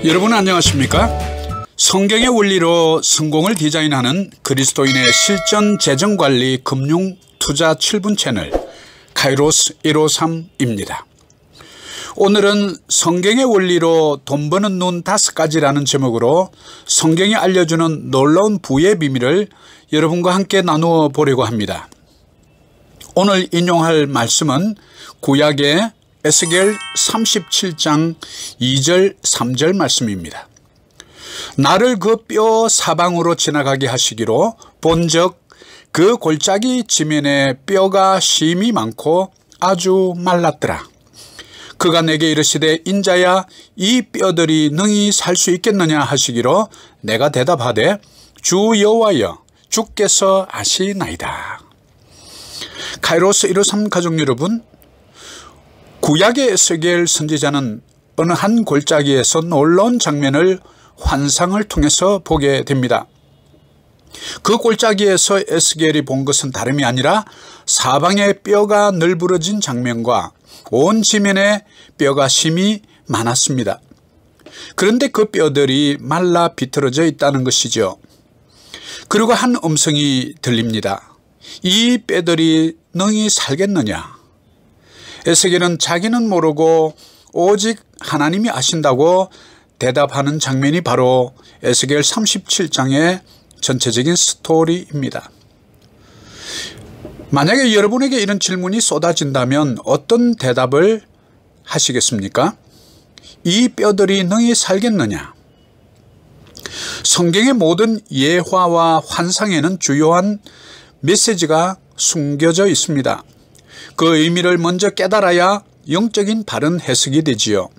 여러분 안녕하십니까? 성경의 원리로 성공을 디자인하는 그리스도인의 실전 재정관리 금융 투자 7분 채널 카이로스 153입니다. 오늘은 성경의 원리로 돈 버는 눈 5가지라는 제목으로 성경이 알려주는 놀라운 부의 비밀을 여러분과 함께 나누어 보려고 합니다. 오늘 인용할 말씀은 구약의 에스겔 37장 2절 3절 말씀입니다. 나를 그 뼈 사방으로 지나가게 하시기로 본즉 그 골짜기 지면에 뼈가 심이 많고 아주 말랐더라. 그가 내게 이르시되 인자야 이 뼈들이 능히 살 수 있겠느냐 하시기로 내가 대답하되 주 여호와여 주께서 아시나이다. 카이로스 153 가족 여러분, 구약의 에스겔 선지자는 어느 한 골짜기에서 놀라운 장면을 환상을 통해서 보게 됩니다. 그 골짜기에서 에스겔이 본 것은 다름이 아니라 사방에 뼈가 널브러진 장면과 온 지면에 뼈가 심이 많았습니다. 그런데 그 뼈들이 말라 비틀어져 있다는 것이죠. 그리고 한 음성이 들립니다. 이 뼈들이 능히 살겠느냐? 에스겔은 자기는 모르고 오직 하나님이 아신다고 대답하는 장면이 바로 에스겔 37장의 전체적인 스토리입니다. 만약에 여러분에게 이런 질문이 쏟아진다면 어떤 대답을 하시겠습니까? 이 뼈들이 능히 살겠느냐? 성경의 모든 예화와 환상에는 주요한 메시지가 숨겨져 있습니다. 그 의미를 먼저 깨달아야 영적인 바른 해석이 되지요.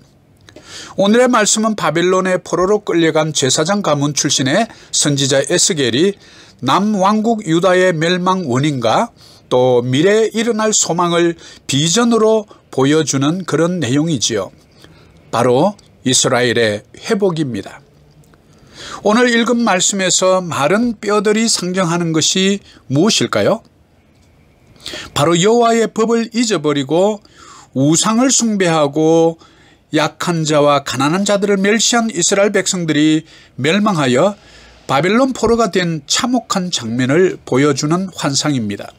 오늘의 말씀은 바벨론의 포로로 끌려간 제사장 가문 출신의 선지자 에스겔이 남왕국 유다의 멸망 원인과 또 미래에 일어날 소망을 비전으로 보여주는 그런 내용이지요. 바로 이스라엘의 회복입니다. 오늘 읽은 말씀에서 마른 뼈들이 상징하는 것이 무엇일까요? 바로 여호와의 법을 잊어버리고 우상을 숭배하고 약한 자와 가난한 자들을 멸시한 이스라엘 백성들이 멸망하여 바벨론 포로가 된 참혹한 장면을 보여주는 환상입니다.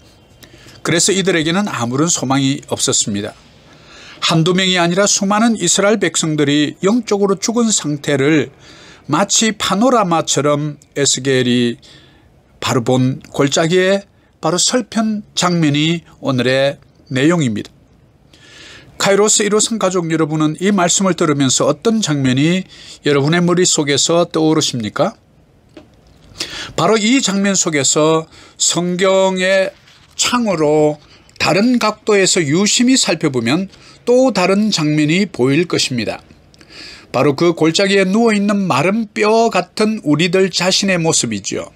그래서 이들에게는 아무런 소망이 없었습니다. 한두 명이 아니라 수많은 이스라엘 백성들이 영적으로 죽은 상태를 마치 파노라마처럼 에스겔이 바로 본 골짜기에 바로 설편 장면이 오늘의 내용입니다. 카이로스 153 가족 여러분은 이 말씀을 들으면서 어떤 장면이 여러분의 머릿속에서 떠오르십니까? 바로 이 장면 속에서 성경의 창으로 다른 각도에서 유심히 살펴보면 또 다른 장면이 보일 것입니다. 바로 그 골짜기에 누워있는 마른 뼈 같은 우리들 자신의 모습이죠.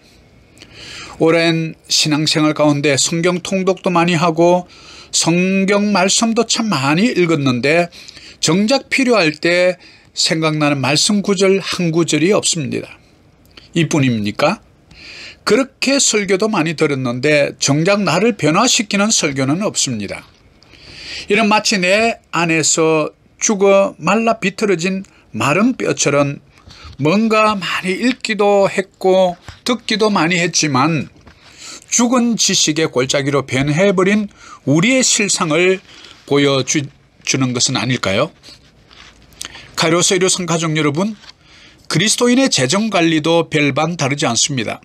오랜 신앙생활 가운데 성경 통독도 많이 하고 성경 말씀도 참 많이 읽었는데 정작 필요할 때 생각나는 말씀 구절 한 구절이 없습니다. 이뿐입니까? 그렇게 설교도 많이 들었는데 정작 나를 변화시키는 설교는 없습니다. 이런 마치 내 안에서 죽어 말라 비틀어진 마른 뼈처럼 뭔가 많이 읽기도 했고 듣기도 많이 했지만 죽은 지식의 골짜기로 변해버린 우리의 실상을 보여주는 것은 아닐까요? 카이로스 153 가족 여러분, 그리스도인의 재정관리도 별반 다르지 않습니다.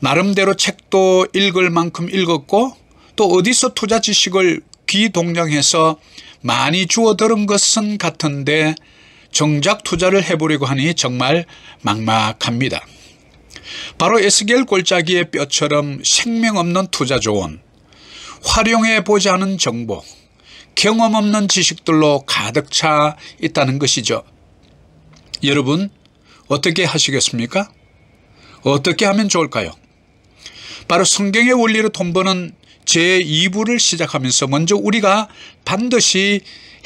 나름대로 책도 읽을 만큼 읽었고 또 어디서 투자 지식을 귀동냥해서 많이 주워 들은 것은 같은데 정작 투자를 해보려고 하니 정말 막막합니다. 바로 에스겔 골짜기의 뼈처럼 생명 없는 투자 조언, 활용해 보지 않은 정보, 경험 없는 지식들로 가득 차 있다는 것이죠. 여러분 어떻게 하시겠습니까? 어떻게 하면 좋을까요? 바로 성경의 원리로 돈 버는 제2부를 시작하면서 먼저 우리가 반드시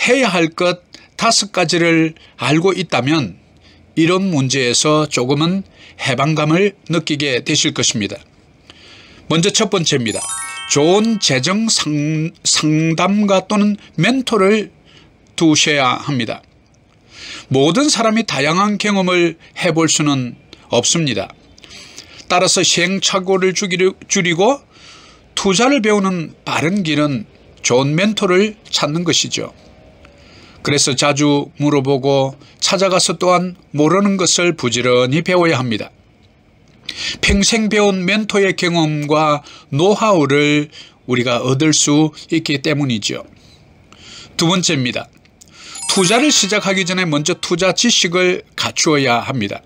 해야 할 것 5가지를 알고 있다면 이런 문제에서 조금은 해방감을 느끼게 되실 것입니다. 먼저 첫 번째입니다. 좋은 재정 상담가 또는 멘토를 두셔야 합니다. 모든 사람이 다양한 경험을 해볼 수는 없습니다. 따라서 시행착오를 줄이고 투자를 배우는 바른 길은 좋은 멘토를 찾는 것이죠. 그래서 자주 물어보고 찾아가서 또한 모르는 것을 부지런히 배워야 합니다. 평생 배운 멘토의 경험과 노하우를 우리가 얻을 수 있기 때문이죠. 두 번째입니다. 투자를 시작하기 전에 먼저 투자 지식을 갖추어야 합니다.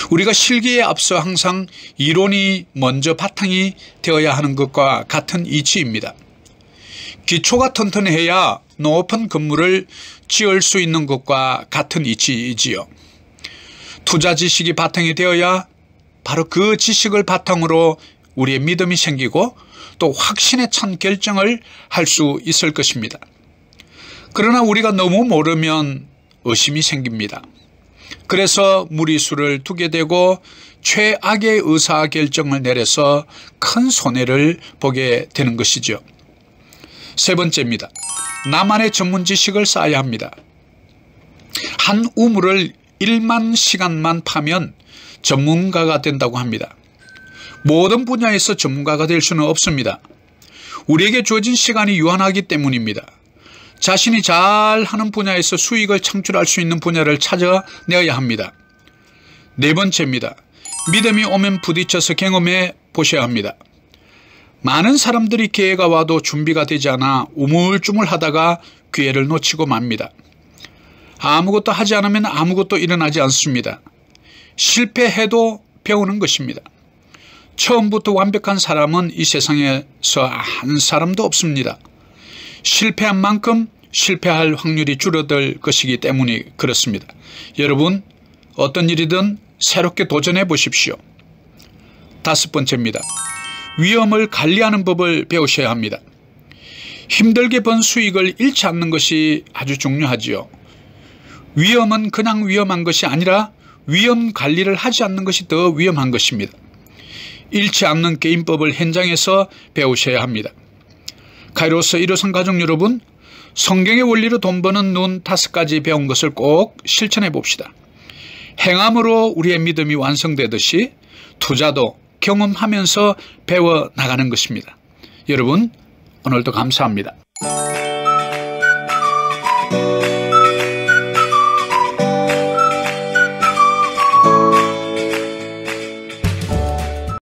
우리가 실기에 앞서 항상 이론이 먼저 바탕이 되어야 하는 것과 같은 이치입니다. 기초가 튼튼해야 높은 건물을 지을 수 있는 것과 같은 이치이지요. 투자 지식이 바탕이 되어야 바로 그 지식을 바탕으로 우리의 믿음이 생기고 또 확신에 찬 결정을 할 수 있을 것입니다. 그러나 우리가 너무 모르면 의심이 생깁니다. 그래서 무리수를 두게 되고 최악의 의사결정을 내려서 큰 손해를 보게 되는 것이죠. 세 번째입니다. 나만의 전문 지식을 쌓아야 합니다. 한 우물을 1만 시간만 파면 전문가가 된다고 합니다. 모든 분야에서 전문가가 될 수는 없습니다. 우리에게 주어진 시간이 유한하기 때문입니다. 자신이 잘하는 분야에서 수익을 창출할 수 있는 분야를 찾아내어야 합니다. 네 번째입니다. 믿음이 오면 부딪혀서 경험해 보셔야 합니다. 많은 사람들이 기회가 와도 준비가 되지 않아 우물쭈물하다가 기회를 놓치고 맙니다. 아무것도 하지 않으면 아무것도 일어나지 않습니다. 실패해도 배우는 것입니다. 처음부터 완벽한 사람은 이 세상에서 한 사람도 없습니다. 실패한 만큼 실패할 확률이 줄어들 것이기 때문에 그렇습니다. 여러분, 어떤 일이든 새롭게 도전해 보십시오. 다섯 번째입니다. 위험을 관리하는 법을 배우셔야 합니다. 힘들게 번 수익을 잃지 않는 것이 아주 중요하지요. 위험은 그냥 위험한 것이 아니라 위험 관리를 하지 않는 것이 더 위험한 것입니다. 잃지 않는 게임법을 현장에서 배우셔야 합니다. 카이로스 1호선 가족 여러분, 성경의 원리로 돈 버는 눈 5가지 배운 것을 꼭 실천해 봅시다. 행함으로 우리의 믿음이 완성되듯이 투자도 경험하면서 배워나가는 것입니다. 여러분, 오늘도 감사합니다.